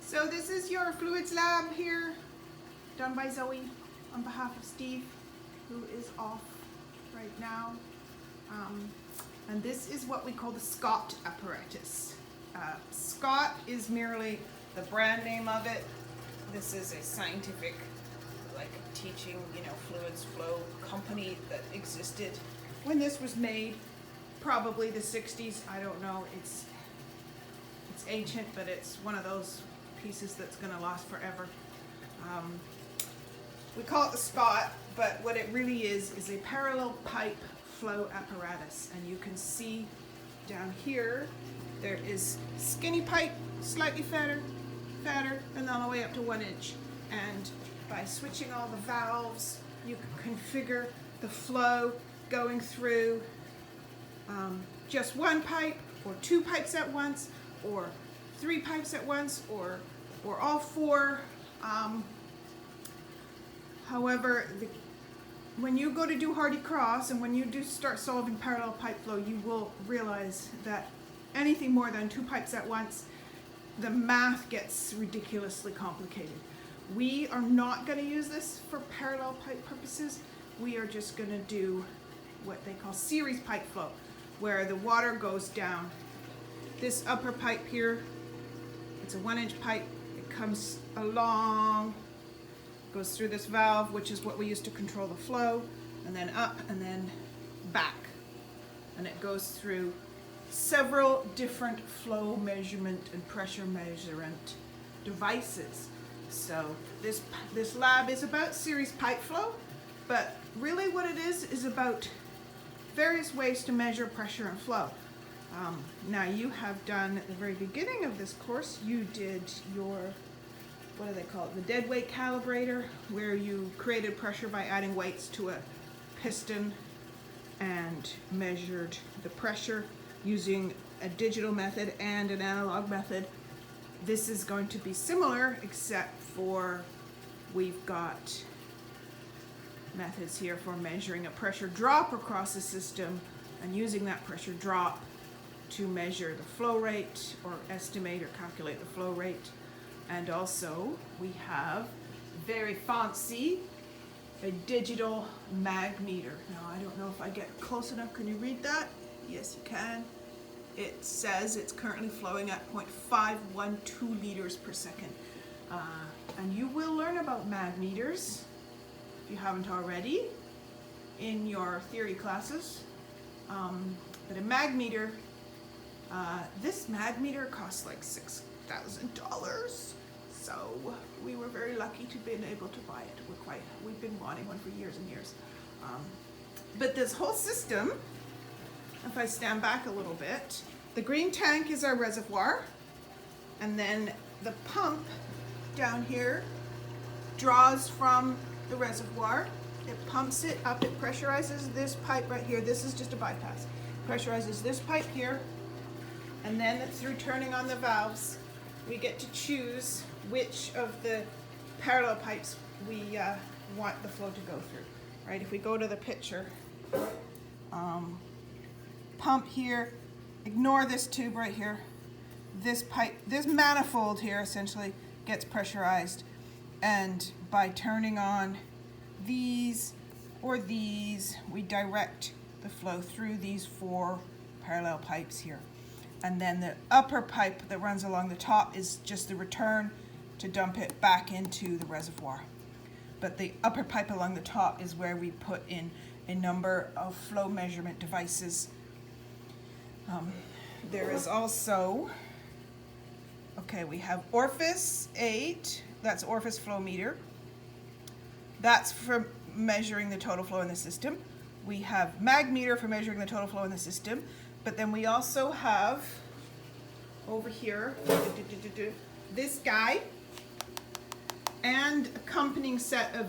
So this is your fluids lab here, done by Zoe on behalf of Steve, who is off right now. And this is what we call the Scott apparatus. Scott is merely the brand name of it. This is a scientific, like teaching, fluids flow company that existed when this was made, probably the 60s. I don't know. It's ancient, but it's one of those pieces that's going to last forever. We call it the Scott, but what it really is a parallel pipe flow apparatus. And you can see down here there is skinny pipe, slightly fatter, and all the way up to 1 inch. And by switching all the valves, you can configure the flow going through just one pipe, or 2 pipes at once, or 3 pipes at once, or all 4. However, when you go to do Hardy Cross and when you do start solving parallel pipe flow, you will realize that anything more than 2 pipes at once, the math gets ridiculously complicated. We are not going to use this for parallel pipe purposes. We are just going to do what they call series pipe flow, where the water goes down this upper pipe here. It's a 1-inch pipe. It comes along, goes through this valve, which is what we use to control the flow, and then up and then back. And it goes through several different flow measurement and pressure measurement devices. So this lab is about series pipe flow, but really what it is about various ways to measure pressure and flow. Now you have done at the very beginning of this course, you did your, what do they call it, the dead weight calibrator, where you created pressure by adding weights to a piston and measured the pressure using a digital method and an analog method. This is going to be similar, except for we've got methods here for measuring a pressure drop across the system and using that pressure drop to measure the flow rate or estimate or calculate the flow rate. And also we have very fancy a digital mag meter. Now I don't know if I get close enough. Can you read that? Yes, you can. It says it's currently flowing at 0.512 liters per second. And you will learn about mag meters, if you haven't already, in your theory classes. But a mag meter, this mag meter costs like $6,000. So we were very lucky to be able to buy it. We've been wanting one for years and years. But this whole system, if I stand back a little bit, the green tank is our reservoir, and then the pump down here draws from the reservoir. It pumps it up, it pressurizes this pipe right here. This is just a bypass. Pressurizes this pipe here, and then through turning on the valves, we get to choose which of the parallel pipes we want the flow to go through. Right? If we go to the picture, pump here, ignore this tube right here. This pipe, this manifold here essentially gets pressurized, and by turning on these or these, we direct the flow through these 4 parallel pipes here. And then the upper pipe that runs along the top is just the return to dump it back into the reservoir. But the upper pipe along the top is where we put in a number of flow measurement devices. There is also, we have Orifice 8, that's Orifice flow meter. That's for measuring the total flow in the system. We have mag meter for measuring the total flow in the system, but then we also have over here this guy and accompanying set of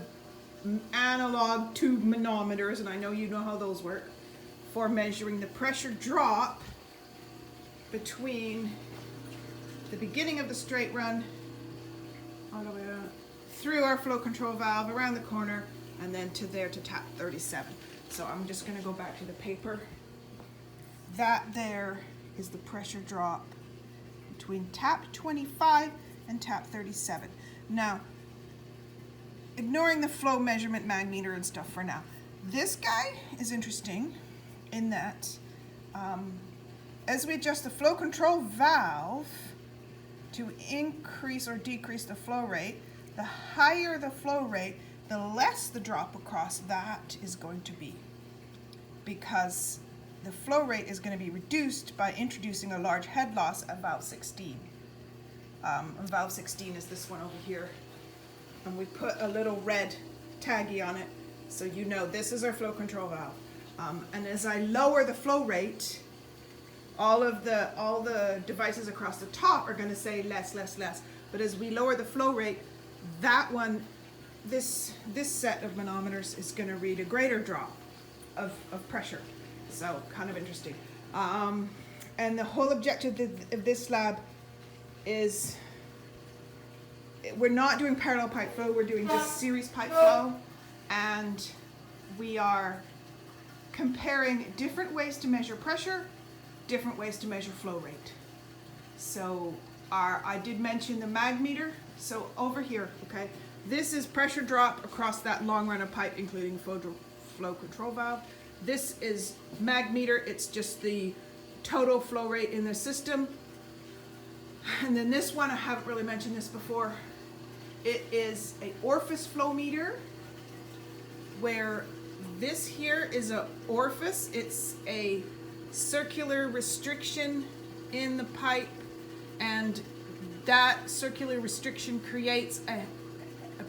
analog tube manometers, and I know you know how those work, for measuring the pressure drop between the beginning of the straight run all the way through our flow control valve around the corner and then to there to tap 37. So I'm just going to go back to the paper. That there is the pressure drop between tap 25 and tap 37. Now, ignoring the flow measurement magmeter and stuff for now, this guy is interesting in that as we adjust the flow control valve to increase or decrease the flow rate, the higher the flow rate, the less the drop across that is going to be, because the flow rate is going to be reduced by introducing a large head loss at valve 16. Valve 16 is this one over here, and we put a little red taggy on it so you know this is our flow control valve. And as I lower the flow rate, all the devices across the top are going to say less, less, less. But as we lower the flow rate, that one, this set of manometers is going to read a greater drop of pressure. So kind of interesting. And the whole objective of this lab is, we're not doing parallel pipe flow, we're doing just series pipe flow, and we are comparing different ways to measure pressure, different ways to measure flow rate. So I did mention the magmeter. So over here, okay, this is pressure drop across that long run of pipe, including flow control valve. This is magmeter, it's just the total flow rate in the system. And then this one, I haven't really mentioned this before, it is an orifice flow meter, where this here is an orifice. It's a circular restriction in the pipe, and that circular restriction creates a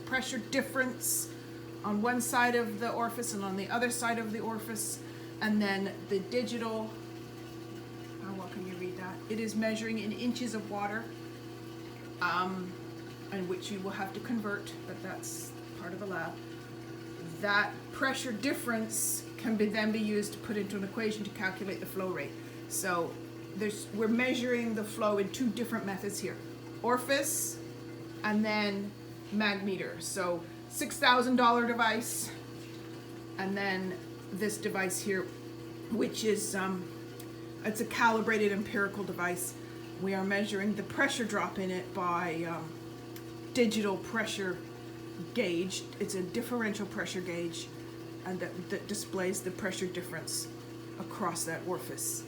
pressure difference on one side of the orifice and on the other side of the orifice. And then the digital, what can you read that? It is measuring in inches of water, and which you will have to convert, but that's part of the lab. That pressure difference can then be used to put into an equation to calculate the flow rate. So we're measuring the flow in two different methods here: orifice and then magmeter. So $6,000 device, and then this device here, which is it's a calibrated empirical device. We are measuring the pressure drop in it by digital pressure gauge. It's a differential pressure gauge, and that displays the pressure difference across that orifice.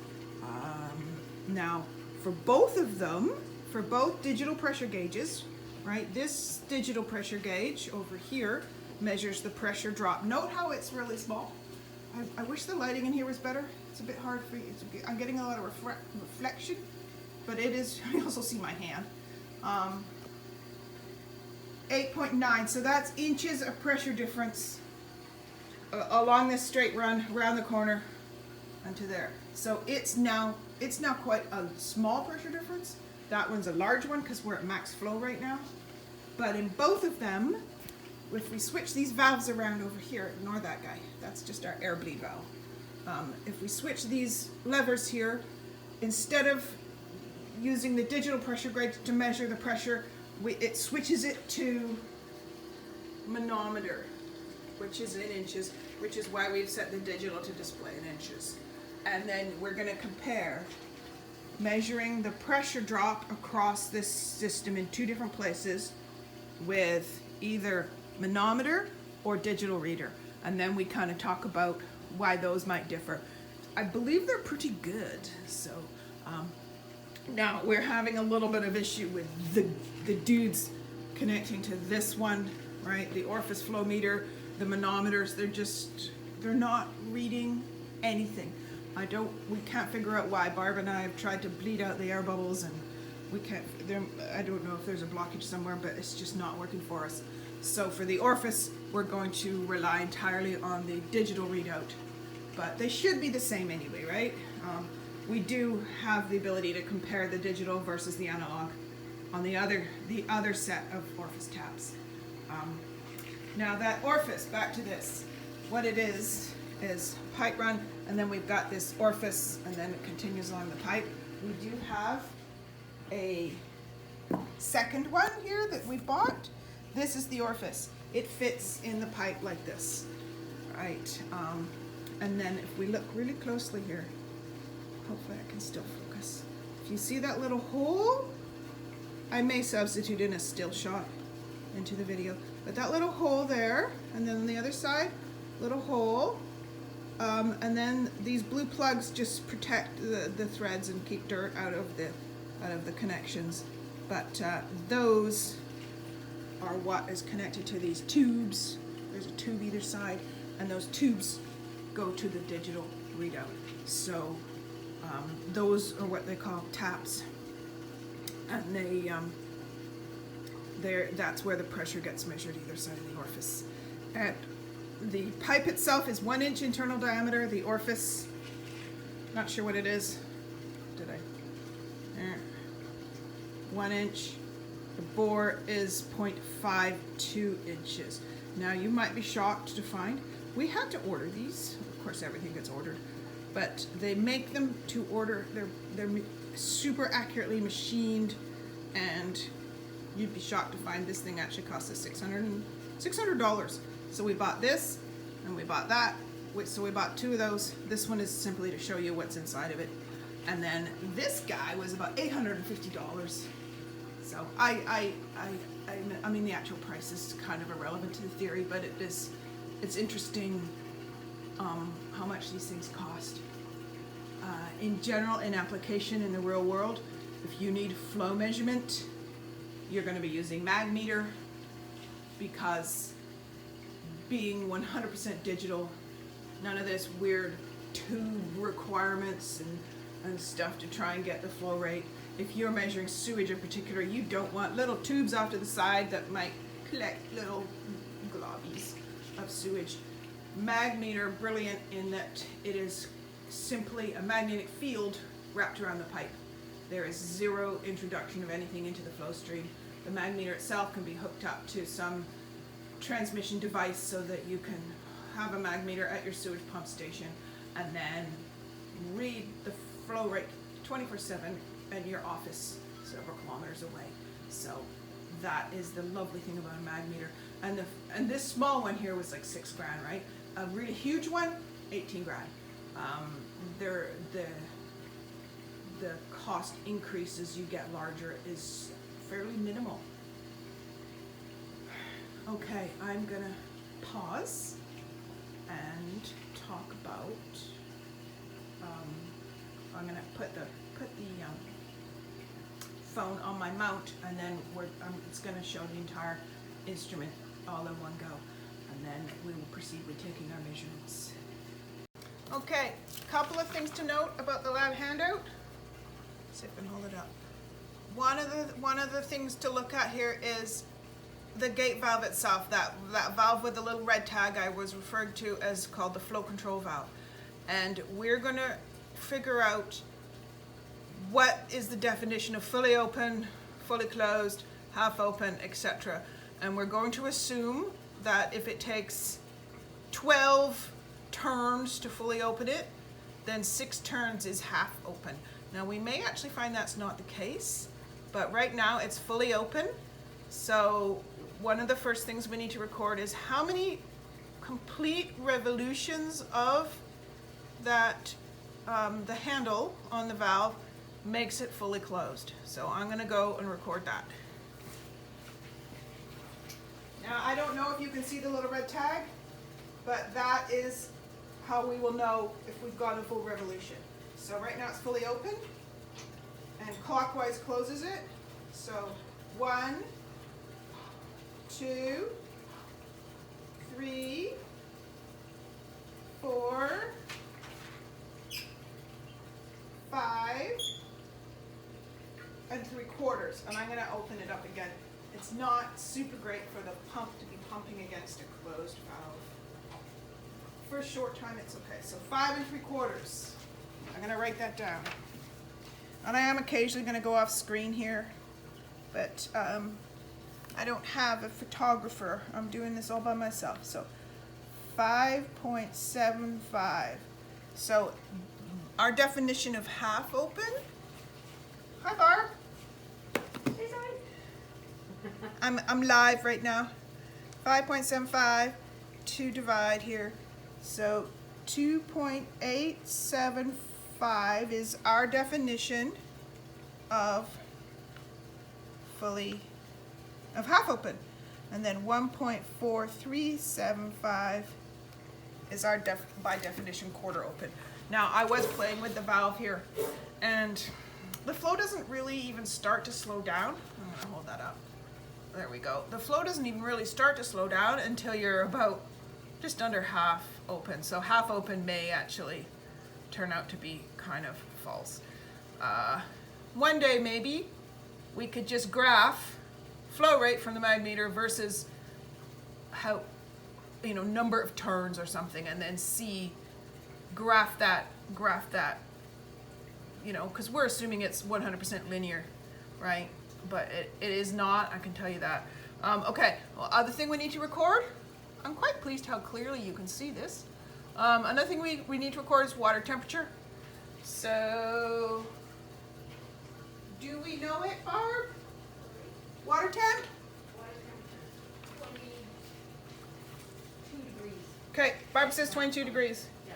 Now, for both of them, for both digital pressure gauges, right, this digital pressure gauge over here measures the pressure drop. Note how it's really small. I wish the lighting in here was better. It's a bit hard for you. I'm getting a lot of reflection, but it is, you also see my hand. 8.9, so that's inches of pressure difference along this straight run, around the corner, and to there. So it's now quite a small pressure difference. That one's a large one because we're at max flow right now. But in both of them, if we switch these valves around over here, ignore that guy, that's just our air bleed valve. If we switch these levers here, instead of using the digital pressure gauge to measure the pressure, it switches it to manometer, which is in inches, which is why we've set the digital to display in inches. And then we're going to compare measuring the pressure drop across this system in two different places with either manometer or digital reader. And then we kind of talk about why those might differ. I believe they're pretty good. So now we're having a little bit of issue with the dudes connecting to this one, right? The orifice flow meter, the manometers, they're not reading anything. We can't figure out why. Barb and I have tried to bleed out the air bubbles, and I don't know if there's a blockage somewhere, but it's just not working for us. So for the orifice, we're going to rely entirely on the digital readout, but they should be the same anyway, right? We do have the ability to compare the digital versus the analog on the other set of orifice tabs. Now that orifice, back to this, what it is pipe run, and then we've got this orifice, and then it continues along the pipe. We do have a second one here that we bought. This is the orifice. It fits in the pipe like this, right? And then if we look really closely here, hopefully I can still focus. If you see that little hole I may substitute in a still shot into the video. But that little hole there, and then on the other side, little hole, and then these blue plugs just protect the threads and keep dirt out of the connections. But those are what is connected to these tubes. There's a tube either side, and those tubes go to the digital readout. So those are what they call taps, and that's where the pressure gets measured either side of the orifice. And the pipe itself is 1 inch internal diameter. The orifice, not sure what it is. Did I? 1 inch. The bore is 0.52 inches. Now you might be shocked to find we had to order these. Of course, everything gets ordered, but they make them to order. They're super accurately machined, and you'd be shocked to find this thing actually costs us $600. So we bought this, and we bought that. So we bought 2 of those. This one is simply to show you what's inside of it, and then this guy was about $850. So I mean, the actual price is kind of irrelevant to the theory, but it's interesting how much these things cost. In general, in application in the real world, if you need flow measurement, you're going to be using mag meter, because being 100% digital, none of this weird tube requirements and stuff to try and get the flow rate. If you're measuring sewage in particular, you don't want little tubes off to the side that might collect little globbies of sewage. Mag meter, brilliant in that it is simply a magnetic field wrapped around the pipe. There is zero introduction of anything into the flow stream. The mag meter itself can be hooked up to some transmission device so that you can have a mag meter at your sewage pump station and then read the flow rate 24/7 at your office several kilometers away. So that is the lovely thing about a mag meter. And this small one here was like $6 grand, right? A really huge one, 18 grand. The cost increase as you get larger is fairly minimal. Okay, I'm gonna pause and talk about. I'm gonna put the phone on my mount, and then it's gonna show the entire instrument all in one go, and then we will proceed with taking our measurements. Okay, couple of things to note about the lab handout. Let's see if I can hold it up. One of the things to look at here is the gate valve itself, that valve with the little red tag I was referring to as called the flow control valve. And we're gonna figure out what is the definition of fully open, fully closed, half open, etc. And we're going to assume that if it takes 12 turns to fully open it, then 6 turns is half open. Now we may actually find that's not the case, but right now it's fully open. So one of the first things we need to record is how many complete revolutions of that the handle on the valve makes it fully closed. So I'm going to go and record that. Now I don't know if you can see the little red tag, but that is how we will know if we've got a full revolution. So right now it's fully open, and clockwise closes it. So 1, 2, 3, 4, 5 3/4, and I'm going to open it up again. It's not super great for the pump to be pumping against a closed valve. For a short time it's okay. So 5 3/4. I'm going to write that down. And I am occasionally going to go off screen here, but I don't have a photographer. I'm doing this all by myself. So 5.75. So our definition of half open. Hi, Barb. I'm live right now. 5.75 to divide here. So 2.875 is our definition of half open. And then 1.4375 is our by definition quarter open. Now I was playing with the valve here and the flow doesn't really even start to slow down. I'm gonna hold that up. There we go. The flow doesn't even really start to slow down until you're about just under half open. So half open may actually turn out to be kind of false. One day maybe we could just graph flow rate from the mag meter versus how, you know, number of turns or something, and then graph that, you know, because we're assuming it's 100% linear, right? But it is not, I can tell you that. Okay, well, other thing we need to record, I'm quite pleased how clearly you can see this. Another thing we need to record is water temperature. So, do we know it, Barb? Water temp? Water temperature, 22 degrees. Okay, Barb says 22 degrees. Yeah.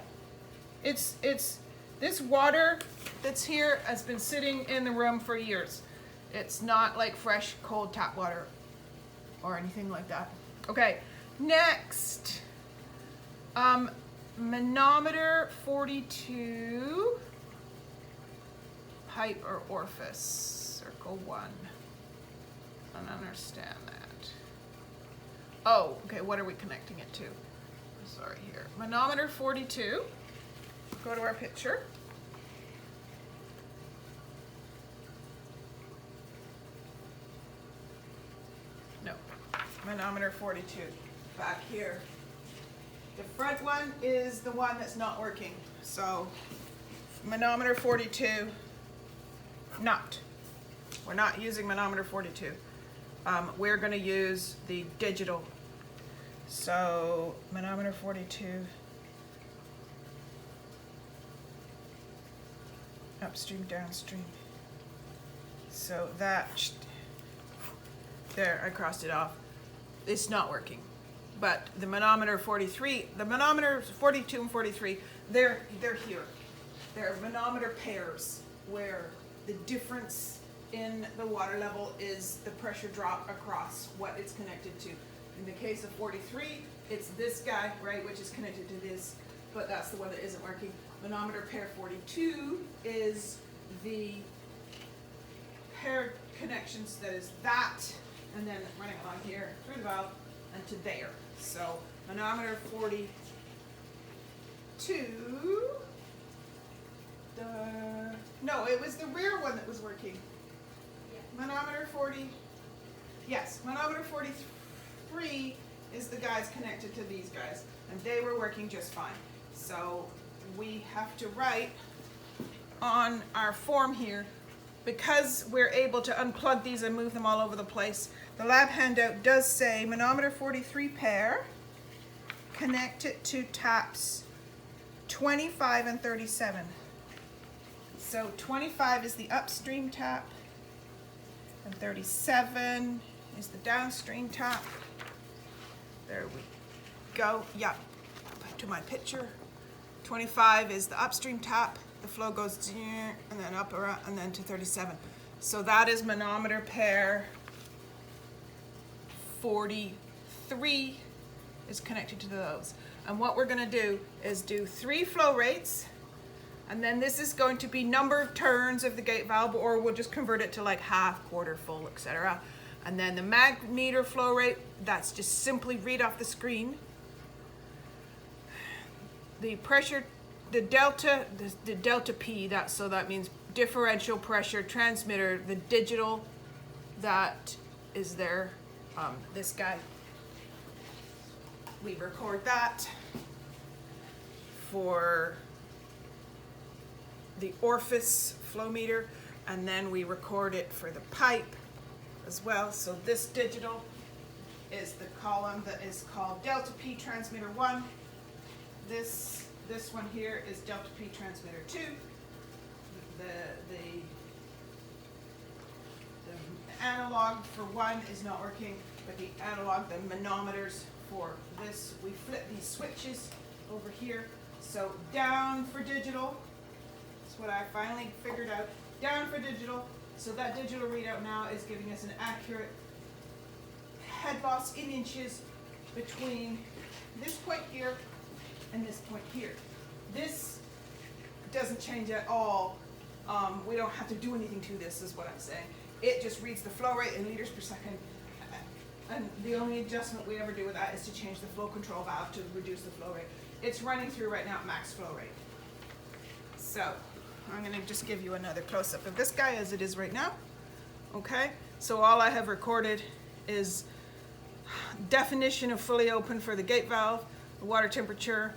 It's this water that's here has been sitting in the room for years. It's not like fresh, cold tap water or anything like that. Okay, next. Manometer 42, pipe or orifice, circle 1. I don't understand that. Oh, okay, what are we connecting it to? Sorry here. Manometer 42. Go to our picture. No, manometer 42, back here. The front one is the one that's not working. So manometer 42, we're not using manometer 42. We're gonna use the digital. So manometer 42, upstream, downstream. So that, there, I crossed it off. It's not working. But the manometer 43, the manometers 42 and 43, they're here. They're manometer pairs where the difference in the water level is the pressure drop across what it's connected to. In the case of 43, it's this guy, right, which is connected to this, but that's the one that isn't working. Manometer pair 42 is the pair connections, that is that, and then running along here through the valve and to there. So manometer 42, no, it was the rear one that was working. Yeah. Manometer 40, yes, manometer 43 is the guys connected to these guys, and they were working just fine. So we have to write on our form here, because we're able to unplug these and move them all over the place. The lab handout does say manometer 43 pair, connect it to taps 25 and 37. So 25 is the upstream tap, and 37 is the downstream tap. There we go. Yeah, to my picture. 25 is the upstream tap. The flow goes and then up around and then to 37. So that is manometer pair 43 is connected to those. And what we're going to do is do 3 flow rates, and then this is going to be number of turns of the gate valve, or we'll just convert it to like half, quarter, full, etc. And then the mag meter flow rate, that's just simply read off the screen. The pressure, the delta P, so that means differential pressure transmitter, the digital that is there, this guy. We record that for the orifice flow meter, and then we record it for the pipe as well. So this digital is the column that is called delta P transmitter 1. This one here is delta P transmitter 2. The analog for 1 is not working, but the analog, the manometers for this, we flip these switches over here. So down for digital, that's what I finally figured out. Down for digital, So that digital readout now is giving us an accurate head loss in inches between this point here and this point here. This doesn't change at all. We don't have to do anything to this, is what I'm saying. It just reads the flow rate in liters per second. And the only adjustment we ever do with that is to change the flow control valve to reduce the flow rate. It's running through right now at max flow rate. So I'm going to just give you another close-up of this guy as it is right now. Okay, so all I have recorded is definition of fully open for the gate valve, the water temperature,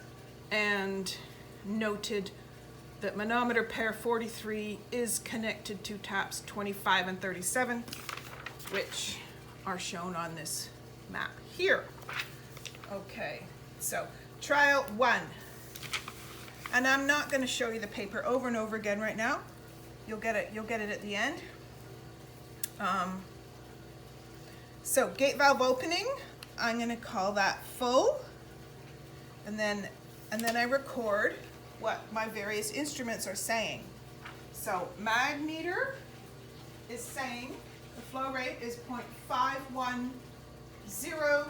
and noted that manometer pair 43 is connected to taps 25 and 37, which are shown on this map here. Okay, so trial 1. And I'm not going to show you the paper over and over again right now. You'll get it at the end. So gate valve opening, I'm going to call that full. And then I record what my various instruments are saying. So mag meter is saying the flow rate is 0.510.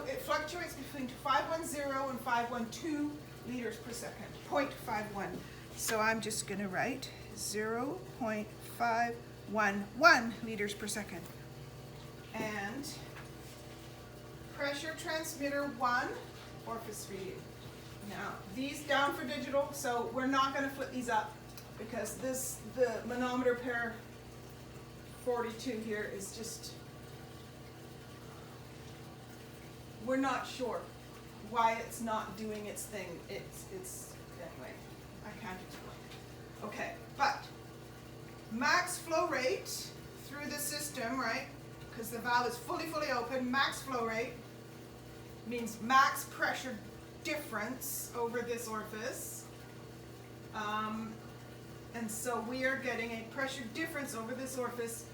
It fluctuates between 510 and 512 liters per second. 0.51. So I'm just going to write 0.511 liters per second. And pressure transmitter 1 orifice reading. Now, these down for digital, so we're not going to flip these up because the manometer pair 42 here is just, we're not sure why it's not doing its thing. It's anyway, I can't explain. Okay, but max flow rate through the system, right? Because the valve is fully open, max flow rate means max pressure difference over this orifice. And so we are getting a pressure difference over this orifice.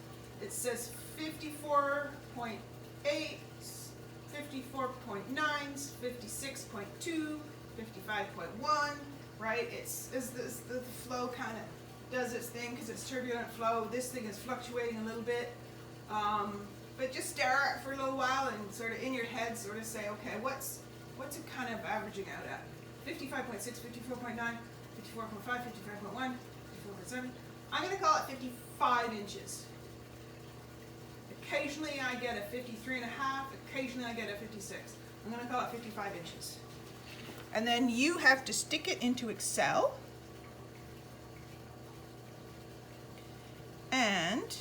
It says 54.8, 54.9, 56.2, 55.1, right? It's the flow kind of does its thing because it's turbulent flow. This thing is fluctuating a little bit. But just stare at it for a little while and sort of in your head sort of say, okay, what's it kind of averaging out at? 55.6, 54.9, 54.5, 55.1, 54.7. I'm going to call it 55 inches. Occasionally I get a 53 and a half, occasionally I get a 56. I'm going to call it 55 inches. And then you have to stick it into Excel and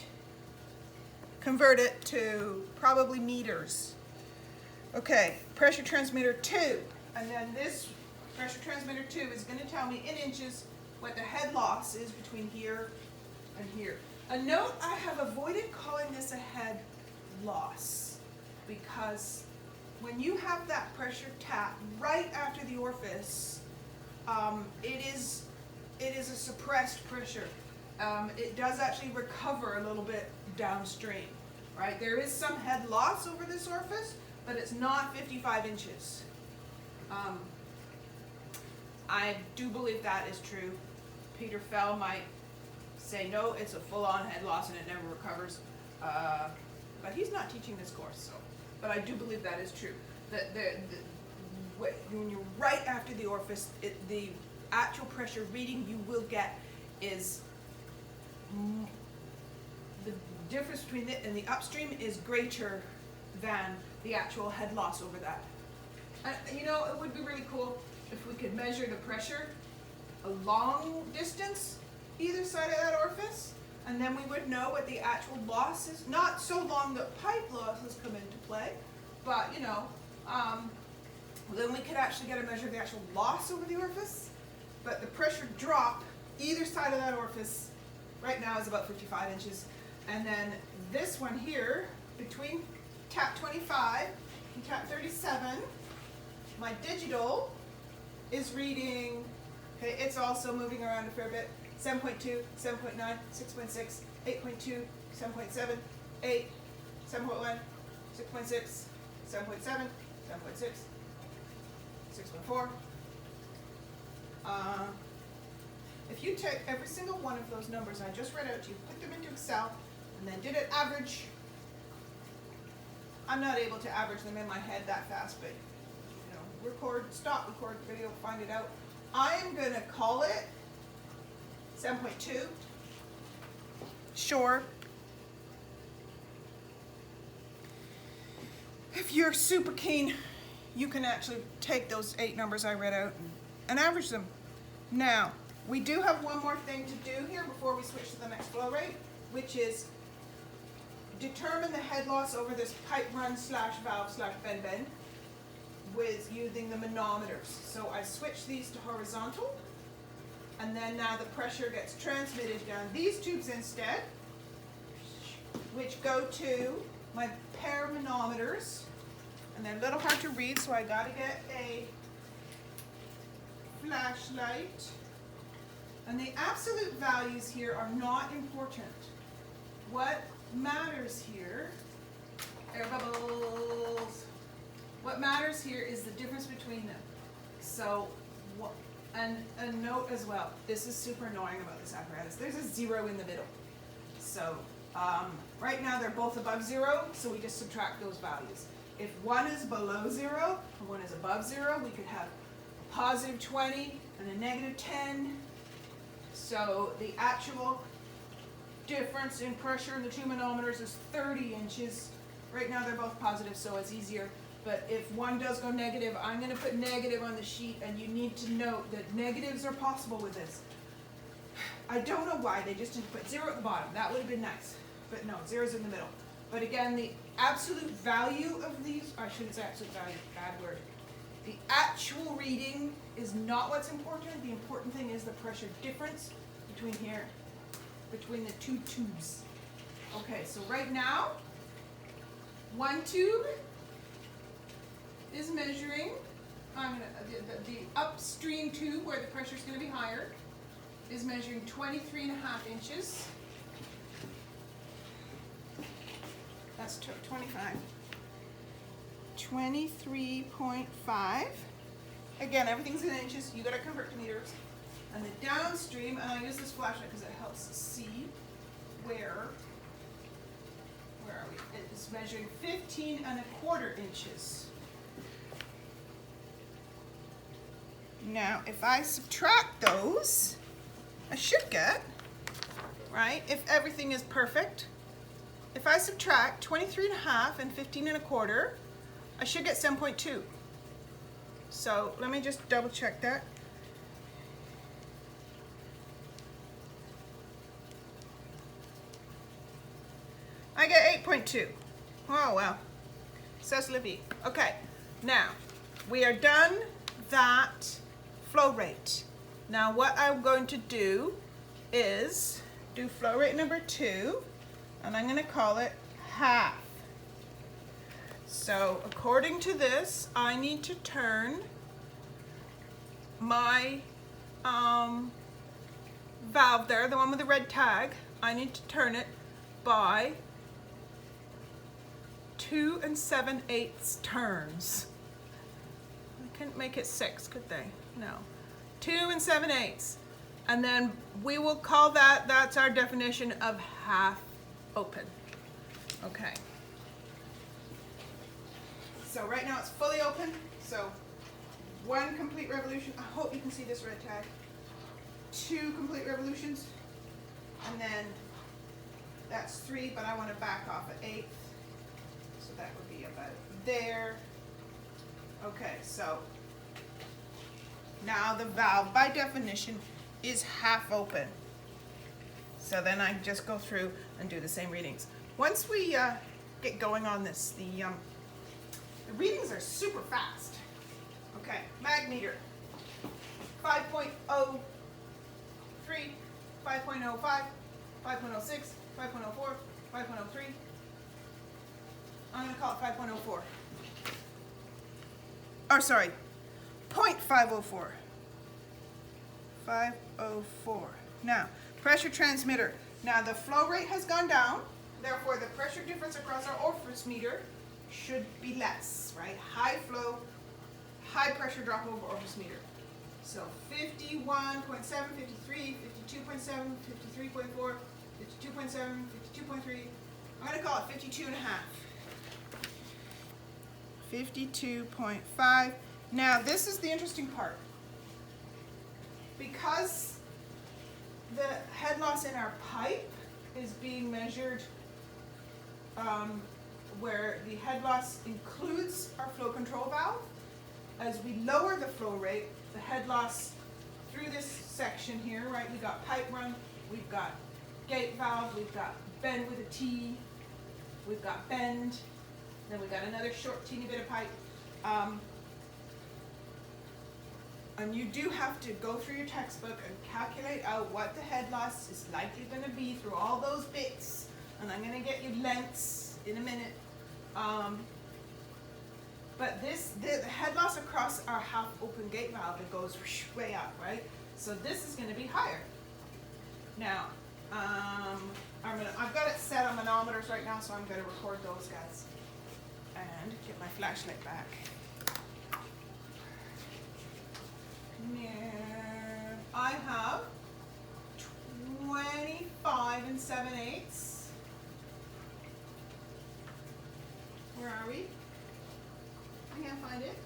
convert it to probably meters. Okay, pressure transmitter 2. And then this pressure transmitter 2 is going to tell me in inches what the head loss is between here and here. A note, I have avoided calling this a head loss because when you have that pressure tap right after the orifice, it is a suppressed pressure. It does actually recover a little bit downstream, right? There is some head loss over this orifice, but it's not 55 inches. I do believe that is true. Peter Fell might say, no, it's a full-on head loss and it never recovers. But he's not teaching this course, so. But I do believe that is true. When you're right after the orifice, the actual pressure reading you will get is the difference between it and the upstream is greater than the actual head loss over that. You know, it would be really cool if we could measure the pressure a long distance either side of that orifice, and then we would know what the actual loss is. Not so long that pipe losses come into play, but you know, then we could actually get a measure of the actual loss over the orifice. But the pressure drop either side of that orifice right now is about 55 inches. And then this one here, between tap 25 and tap 37, my digital is reading, okay, it's also moving around a fair bit, 7.2, 7.9, 6.6, 8.2, 7.7, 8, 7.1, 6.6, 7.7, 7.6, 6.4. If you take every single one of those numbers I just read out to you, put them into Excel, and then did it average. I'm not able to average them in my head that fast, but you know, stop, record the video, find it out. I am gonna call it 7.2. Sure. If you're super keen, you can actually take those 8 numbers I read out and average them. Now, we do have one more thing to do here before we switch to the next flow rate, which is determine the head loss over this pipe run / valve / bend with using the manometers. So I switch these to horizontal, and then now the pressure gets transmitted down these tubes instead, which go to my pair manometers, and they're a little hard to read, so I gotta get a flashlight. And the absolute values here are not important. What matters here, air bubbles, what matters here is the difference between them. So, and a note as well, this is super annoying about this apparatus, there's a 0 in the middle. So, right now they're both above 0, so we just subtract those values. If one is below 0 and one is above 0, we could have a positive 20 and a negative 10. So the actual difference in pressure in the two manometers is 30 inches. Right now they're both positive, so it's easier. But if one does go negative, I'm going to put negative on the sheet, and you need to note that negatives are possible with this. I don't know why they just didn't put 0 at the bottom. That would have been nice. But no, 0's in the middle. But again, the absolute value of these, I shouldn't say absolute value, bad word. The actual reading is not what's important. The important thing is the pressure difference between here, between the two tubes. Okay, so right now, one tube is measuring, the upstream tube where the pressure is going to be higher is measuring 23.5 inches. That's 25. 23.5. Again, everything's in inches. You gotta convert to meters. And the downstream, and I use this flashlight because it helps see where are we? It's measuring 15.25 inches. Now, if I subtract those, I should get, right, if everything is perfect, if I subtract 23.5 and 15.25, I should get 7.2. So let me just double check that. I get 8.2. Oh well. Says Libby. Okay, now we are done that flow rate. Now what I'm going to do is do flow rate number 2, and I'm going to call it half. So according to this, I need to turn my valve there, the one with the red tag, I need to turn it by 2 7/8 turns. I couldn't make it 6, could they? No. 2 7/8. And then we will call that, that's our definition of half open. Okay. So right now it's fully open, so 1 complete revolution. I hope you can see this red tag. 2 complete revolutions, and then that's 3, but I want to back off at 8, so that would be about there. Okay, so now the valve by definition is half open. So then I just go through and do the same readings. Once we get going on this, the readings are super fast. Okay, mag meter, 5.03, 5.05, 5.06, 5.04, 5.03. I'm going to call it 5.04. Or sorry, 0.504. 504. Now, pressure transmitter. Now the flow rate has gone down, therefore the pressure difference across our orifice meter should be less, right? High flow, high pressure drop over orifice meter. So 51.7, 53, 52.7, 53.4, 52.7, 52.3. I'm going to call it 52 and a half. 52.5. Now this is the interesting part. Because the head loss in our pipe is being measured where the head loss includes our flow control valve, as we lower the flow rate, the head loss through this section here, right, we got pipe run, we've got gate valve, we've got bend with a T, we've got bend, then we've got another short teeny bit of pipe. And you do have to go through your textbook and calculate out what the head loss is likely going to be through all those bits. And I'm going to get you lengths in a minute. But the head loss across our half open gate valve, it goes way up, right? So this is going to be higher. Now, I've got it set on manometers right now, so I'm going to record those guys and get my flashlight back. Now, I have 25 7/8. Where are we? I can't find it.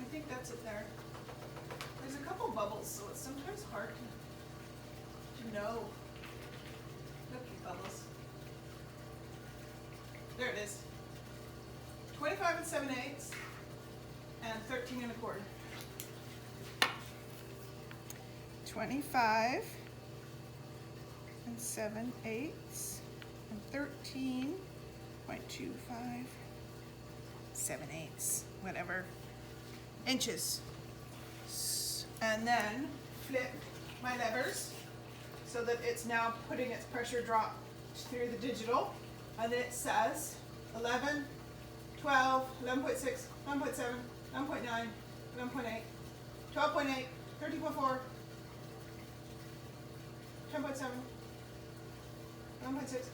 I think that's it there. There's a couple bubbles, so it's sometimes hard to know. Look, these bubbles. There it is. 25 7/8 and 13 1/4. 25 7/8 and 13.25 7/8, whatever, inches. And then flip my levers so that it's now putting its pressure drop through the digital, and it says 11, 12, 11.6, 11.7, 11.9, 11.8, 12.8, 13.4, 10.7, 11.6.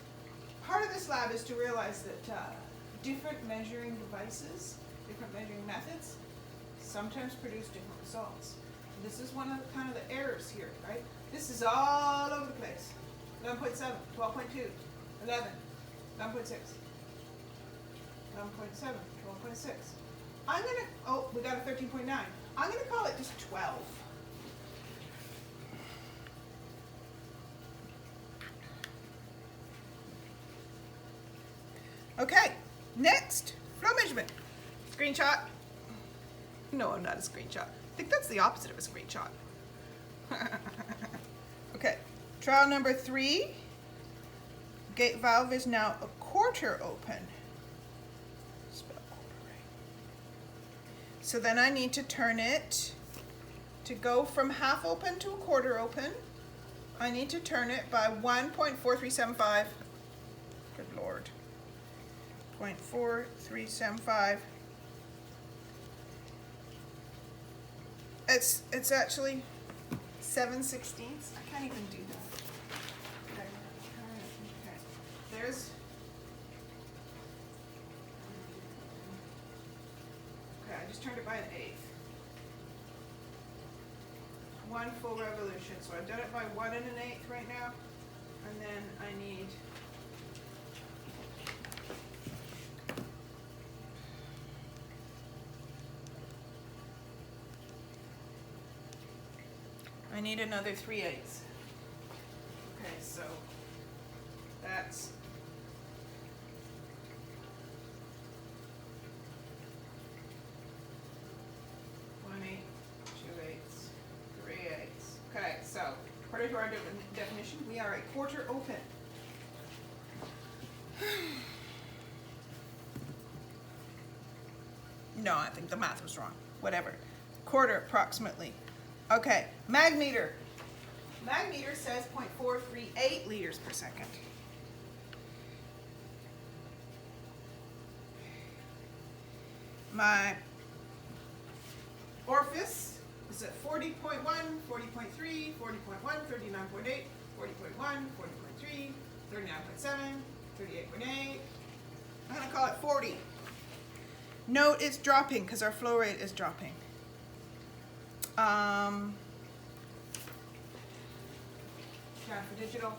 Part of this lab is to realize that different measuring devices, different measuring methods, sometimes produce different results. This is one of the, kind of the errors here, right? This is all over the place. 11.7, 12.2, 11, 11.6, 11.7, 12.6. I'm gonna, oh, we got a 13.9. I'm gonna call it just 12. Okay, next, flow measurement. Screenshot. No, not a screenshot. I think that's the opposite of a screenshot. Okay, trial number 3. Gate valve is now a quarter open. Spell quarter right. So then I need to turn it, to go from half open to a quarter open, I need to turn it by 1.4375. Good Lord. 0.4375. It's actually 7/16. I can't even do that. Okay. There's. Okay, I just turned it by an 1/8. 1 full revolution. So I've done it by 1 1/8 right now, and then I need. I need another 3/8. Okay, so that's 1/8, 2/8, 3/8. Okay, so according to our definition, we are a quarter open. No, I think the math was wrong. Whatever. Quarter approximately. Okay, mag meter. Mag meter says 0.438 liters per second. My orifice is at 40.1, 40.3, 40.1, 39.8, 40.1, 40.3, 39.7, 38.8. I'm going to call it 40. Note it's dropping because our flow rate is dropping. Down for digital.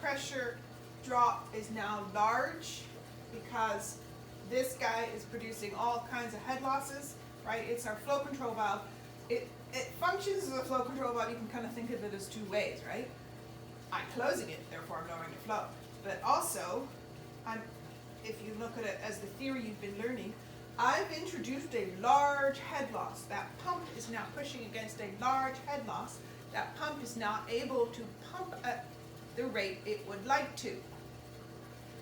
pressure drop is now large because this guy is producing all kinds of head losses, right? It's our flow control valve. It functions as a flow control valve. You can kind of think of it as two ways, right? I'm closing it, therefore I'm lowering the flow. But also, if you look at it as the theory you've been learning, I've introduced a large head loss. That pump is now pushing against a large head loss. That pump is not able to pump at the rate it would like to.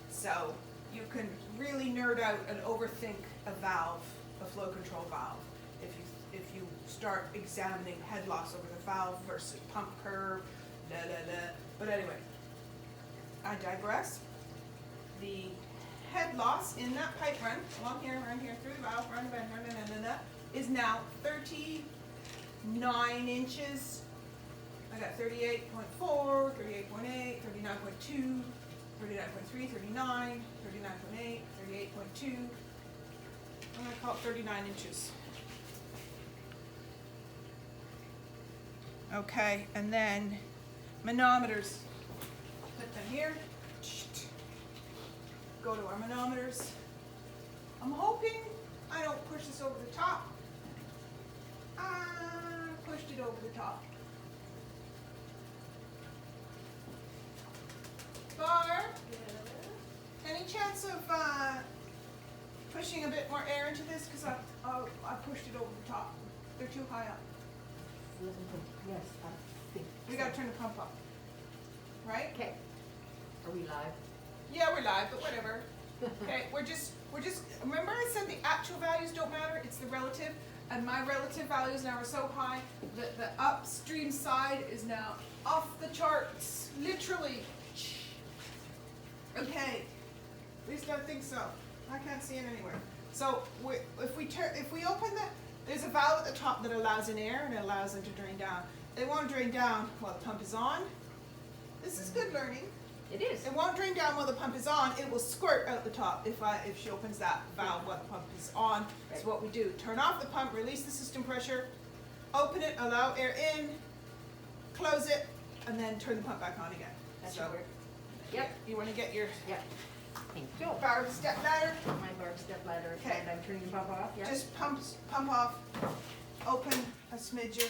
So you can really nerd out and overthink a valve, a flow control valve, if you start examining head loss over the valve versus pump curve, da da da. But anyway, I digress. The head loss in that pipe run, along here, around here, through the valve, around the bend, is now 39 inches. I got 38.4, 38.8, 39.2, 39.3, 39, 39.8, 38.2. I'm going to call it 39 inches. Okay, and then manometers. Put them here. Go to our manometers. I'm hoping I don't push this over the top. I pushed it over the top. Barb, any chance of pushing a bit more air into this? Because I pushed it over the top. They're too high up. Yes, I think. We got to turn the pump up. Right? Okay. Are we live? Yeah, we're live, but whatever. Okay, we're just, remember I said the actual values don't matter, it's the relative, and my relative values now are so high that the upstream side is now off the charts, literally. Okay, at least I think so. I can't see it anywhere. So if we open there's a valve at the top that allows in air and it allows them to drain down. They won't drain down while the pump is on. This is good learning. It is. It won't drain down while the pump is on. It will squirt out the top if she opens that valve while the pump is on. That's what we do. Turn off the pump, release the system pressure, open it, allow air in, close it, and then turn the pump back on again. That's so, weird. Yep. You want to get your Yep. Thank you. Barb step ladder. My barb step ladder. Okay. And I'm turning the pump off. Yeah. Just pump off. Open a smidger.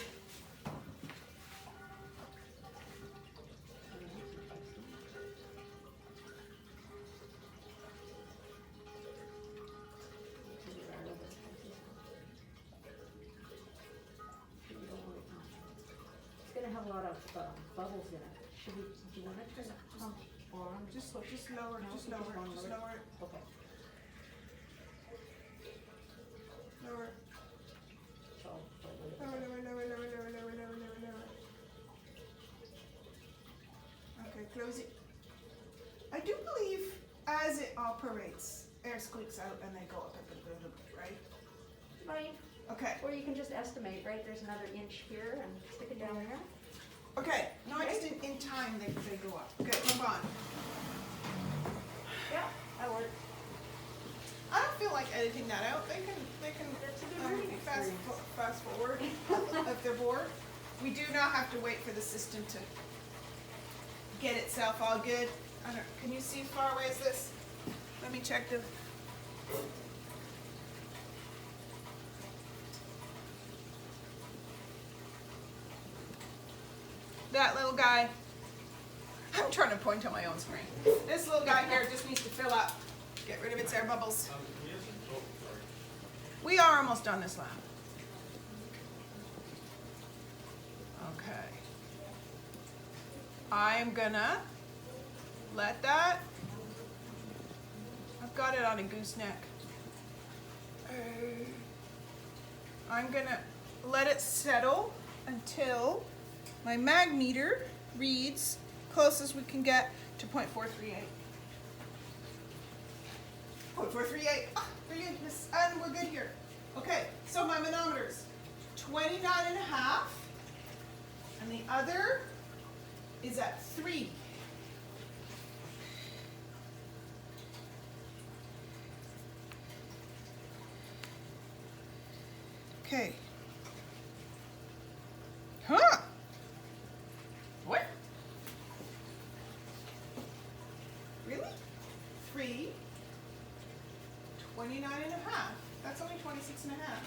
It's gonna have a lot of bubbles in it. Do you want to turn the pump on? Just lower it. Just lower it. Just lower it. Okay. Lower. So, Lower. Okay, close it. I do believe as it operates, air squeaks out and they go up a little bit, right? Fine. Okay. Or you can just estimate, right? There's another inch here and stick it down there. Okay. No, I just in time they go up. Okay, move on. Yeah, that works. I don't feel like editing that out. They can That's a good learning fast forward if they're bored. We do not have to wait for the system to get itself all good. Can you see as far away as this? Let me check the. That little guy. I'm trying to point on my own screen. This little guy here just needs to fill up. Get rid of its air bubbles. We are almost done this lab. Okay. I'm gonna let that. I've got it on a gooseneck. I'm gonna let it settle until my mag meter reads closest we can get to 0.438. 0.438. Ah, brilliant. And we're good here. Okay, so my manometers, 29.5, and the other is at 3. Okay. Huh? What? 29 and a half. That's only 26 and a half.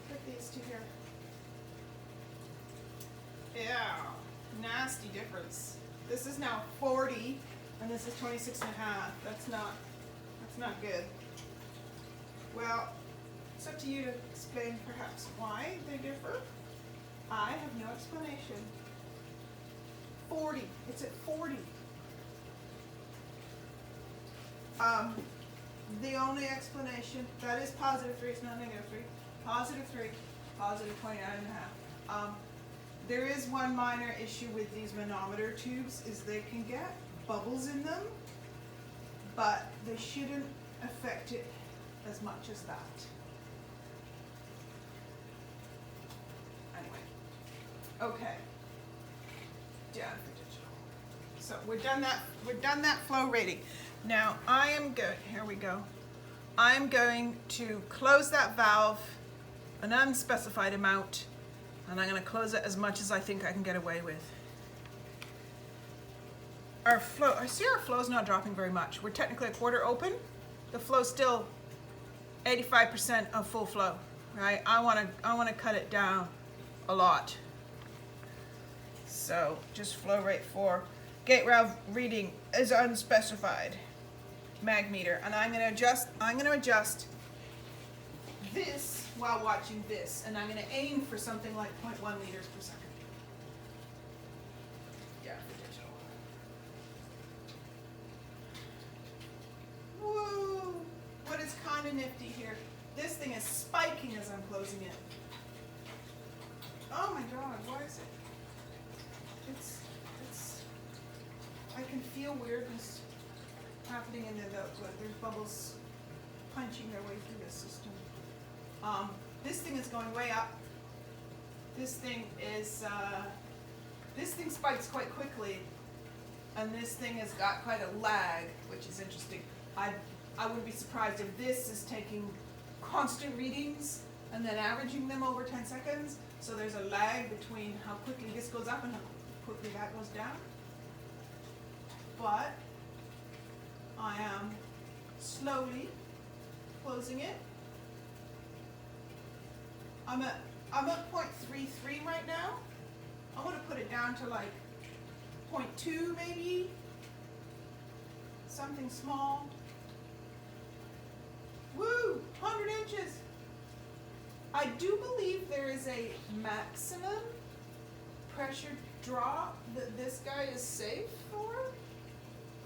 Put these two here. Ew, nasty difference. This is now 40 and this is 26 and a half. That's not good. Well, it's up to you to explain perhaps why they differ. I have no explanation. 40, it's at 40. The only explanation, that is positive 3, it's not negative 3. Positive 3, positive 29 and a half. There is one minor issue with these manometer tubes is they can get bubbles in them, but they shouldn't affect it as much as that. Anyway, okay. Down for digital. So we're done that flow rating. Now I am good. Here we go. I'm going to close that valve an unspecified amount, and I'm going to close it as much as I think I can get away with. Our flow, I see our flow's not dropping very much. We're technically a quarter open. The flow's still 85% of full flow, right? I want to cut it down a lot. So just flow rate 4. Gate valve reading is unspecified. Mag meter, and I'm going to adjust this while watching this, and I'm going to aim for something like 0.1 liters per second. Yeah, for digital. Whoa! What is kind of nifty here? This thing is spiking as I'm closing it. Oh my God! Why is it? It's. I can feel weirdness happening in there's bubbles punching their way through this system. This thing is going way up. This thing spikes quite quickly, and this thing has got quite a lag, which is interesting. I wouldn't be surprised if this is taking constant readings and then averaging them over 10 seconds. So there's a lag between how quickly this goes up and how quickly that goes down. But I am slowly closing it. I'm at 0.33 right now. I want to put it down to like 0.2 maybe. Something small. Woo! 100 inches. I do believe there is a maximum pressure drop that this guy is safe for.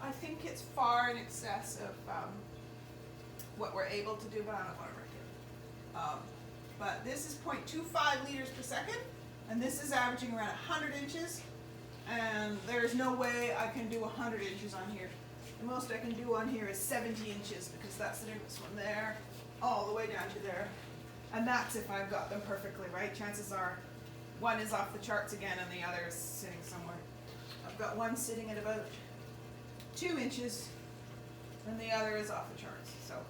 I think it's far in excess of what we're able to do, but I don't want to wreck it. But this is 0.25 liters per second, and this is averaging around 100 inches, and there's no way I can do 100 inches on here. The most I can do on here is 70 inches, because that's the difference from there all the way down to there. And that's if I've got them perfectly right. Chances are one is off the charts again and the other is sitting somewhere. I've got one sitting at about 2 inches, and the other is off the charts. So,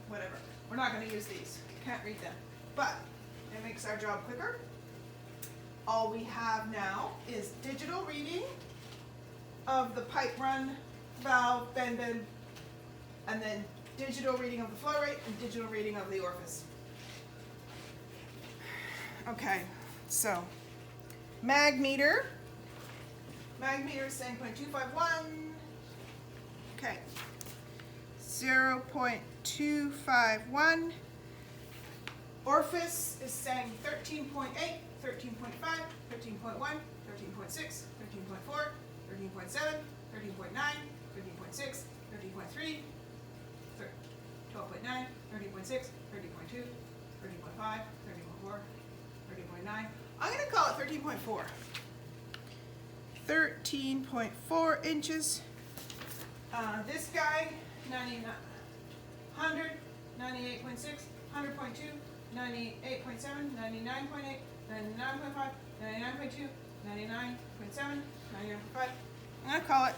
whatever. We're not going to use these. Can't read them. But it makes our job quicker. All we have now is digital reading of the pipe run, valve, bend, and then digital reading of the flow rate and digital reading of the orifice. Okay, so mag meter. Mag meter is saying 0.251. Okay, 0.251. Orifice is saying 13.8, 13.5, 13.1, 13.6, 13.4, 13.7, 13.9, 13.6, 13.3, 12.9, 13.6, 13.2, 13.5, 13.4, 13.9. I'm going to call it 13.4. 13.4 inches. This guy, 100, 98.6, 100.2, 98.7, 99.8, 99.5, 99.2, 99.7, 99.5. I'm going to call it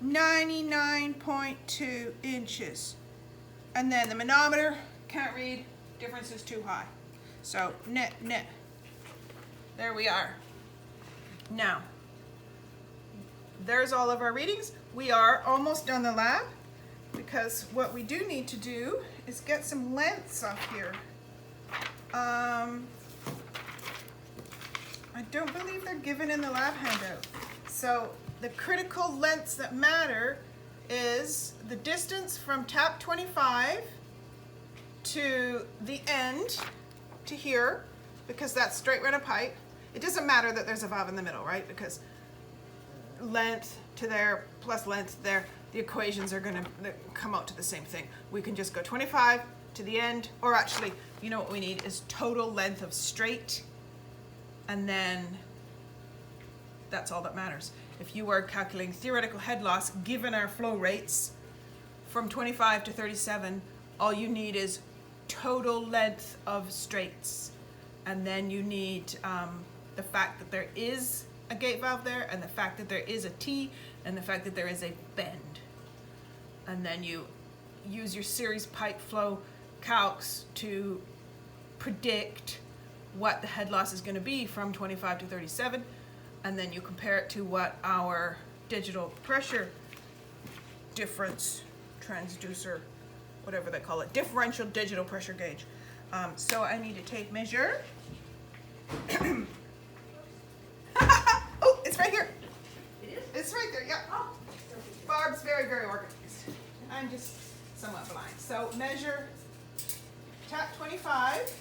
99.2 inches. And then the manometer, can't read, difference is too high. So, net. There we are. Now, there's all of our readings. We are almost done the lab. because what we do need to do is get some lengths off here. I don't believe they're given in the lab handout. So the critical lengths that matter is the distance from tap 25 to the end to here, because that's straight run of pipe. It doesn't matter that there's a valve in the middle, right? Because length to there plus length there, the equations are gonna come out to the same thing. We can just go 25 to the end, or actually, you know what we need is total length of straight, and then that's all that matters. If you were calculating theoretical head loss, given our flow rates from 25 to 37, all you need is total length of straights. And then you need the fact that there is a gate valve there, and the fact that there is a T, and the fact that there is a bend. And then you use your series pipe flow calcs to predict what the head loss is going to be from 25 to 37, and then you compare it to what our digital pressure difference transducer, whatever they call it, differential digital pressure gauge. So I need to tape measure. Oh, it's right here. It is? It's right there, yeah. Oh. Barb's very, very organized. I'm just somewhat blind. So measure tap 25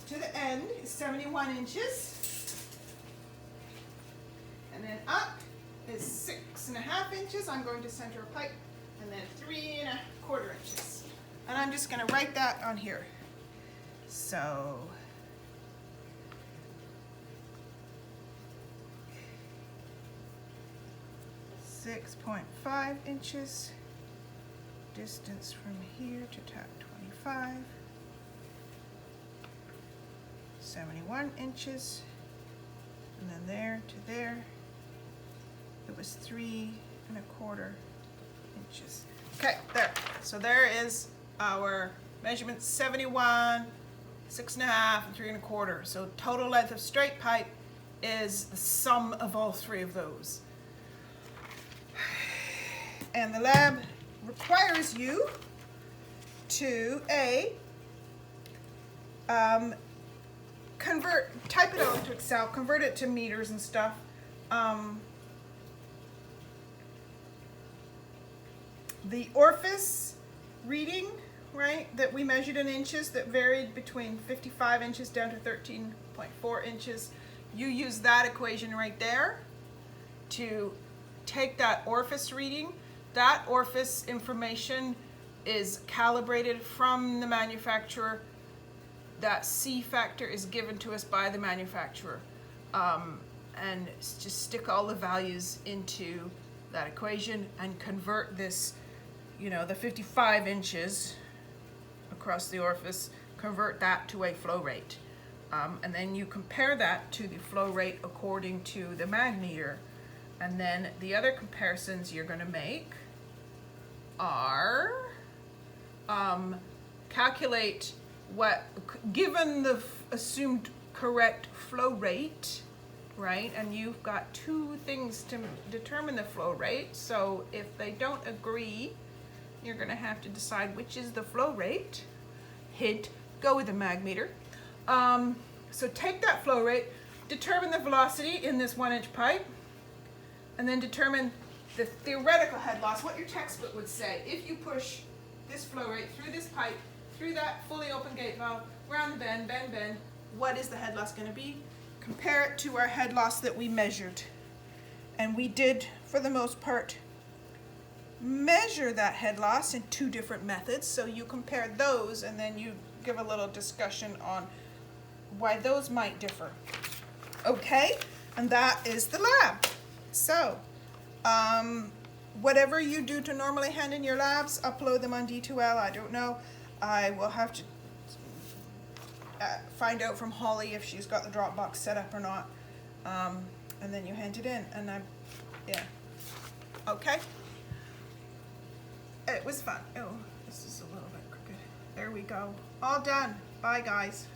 to the end is 71 inches. And then up is 6.5 inches. I'm going to center a pipe, and then 3.25 inches. And I'm just going to write that on here. So .5 inches, distance from here to tap 25, 71 inches, and then there to there, it was 3.25 inches. Okay, there. So there is our measurement: 71, 6.5, and 3.25. So total length of straight pipe is the sum of all three of those. And the lab requires you to type it out into Excel, convert it to meters and stuff. The orifice reading, right, that we measured in inches, that varied between 55 inches down to 13.4 inches, you use that equation right there to take that orifice reading. That orifice information is calibrated from the manufacturer. That C factor is given to us by the manufacturer. And just stick all the values into that equation and convert this, you know, the 55 inches across the orifice, convert that to a flow rate. And then you compare that to the flow rate according to the magmeter. And then the other comparisons you're going to make are calculate what, given the assumed correct flow rate, right? And you've got two things to determine the flow rate. So if they don't agree, you're going to have to decide which is the flow rate. Hint, go with the magmeter. So take that flow rate, determine the velocity in this 1-inch pipe, and then determine the theoretical head loss, what your textbook would say. If you push this flow rate through this pipe, through that fully open gate valve, around the bend, what is the head loss going to be? Compare it to our head loss that we measured. And we did, for the most part, measure that head loss in two different methods. So you compare those, and then you give a little discussion on why those might differ. Okay, and that is the lab. So, whatever you do to normally hand in your labs, upload them on D2L. I don't know. I will have to find out from Holly if she's got the Dropbox set up or not. And then you hand it in, and yeah. Okay. It was fun. Oh, this is a little bit crooked. There we go. All done. Bye, guys.